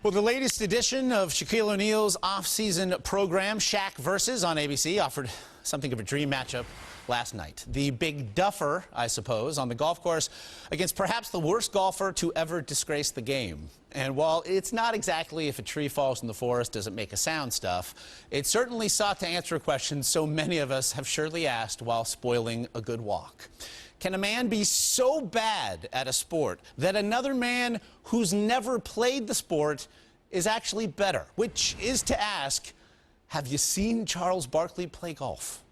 Well, the latest edition of Shaquille O'Neal's off-season program, Shaq vs. on ABC, offered something of a dream matchup last night. The big duffer, I suppose, on the golf course against perhaps the worst golfer to ever disgrace the game. And while it's not exactly if a tree falls in the forest does it make a sound stuff, it certainly sought to answer a question so many of us have surely asked while spoiling a good walk. Can a man be so bad at a sport that another man who's never played the sport is actually better? Which is to ask, have you seen Charles Barkley play golf?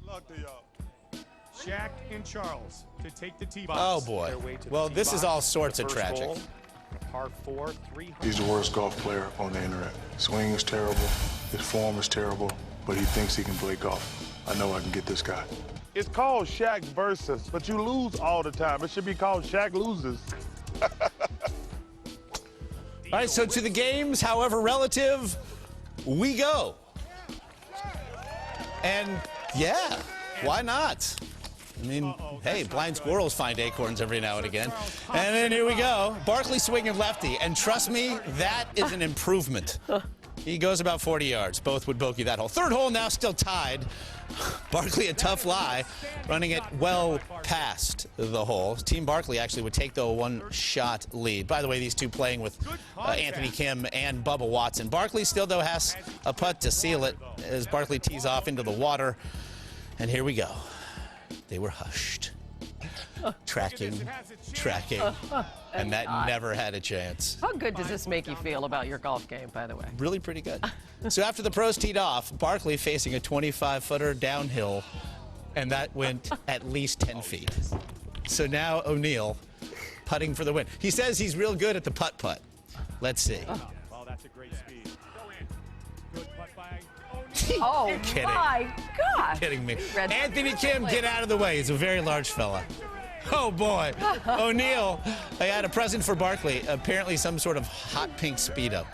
Luck to y'all. Shaq and Charles to take the tee box. Oh, boy. Well, this is all sorts of tragic. Par 4, 300. He's the worst golf player on the internet. Swing is terrible, his form is terrible, but he thinks he can play golf. I know I can get this guy. It's called Shaq versus, but you lose all the time. It should be called Shaq loses. All right, so to the games, however relative, we go. And yeah, why not? I mean, hey, blind squirrels find acorns every now and again. And then here we go. Barkley swinging lefty, and trust me, that is an improvement. He goes about 40 yards. Both would bogey that hole. Third hole now still tied. Barkley a tough lie, running it well past the hole. Team Barkley actually would take, though, a one-shot lead. By the way, these two playing with Anthony Kim and Bubba Watson. Barkley still, though, has a putt to seal it as Barkley tees off into the water. And here we go. They were hushed. Tracking, and that never had a chance. How good does this make you feel about your golf game, by the way? Really pretty good. So after the pros teed off, Barkley facing a 25-footer downhill, and that went at least 10 feet. So now O'Neal putting for the win. He says he's real good at the putt-putt. Let's see. Oh, that's a great speed. Go in. Good putt by Oh, You're kidding. my God. Kidding me. Anthony Kim, get out of the way. He's a very large fella. Oh, boy. O'Neal, I had a present for Barkley. Apparently some sort of hot pink Speedo.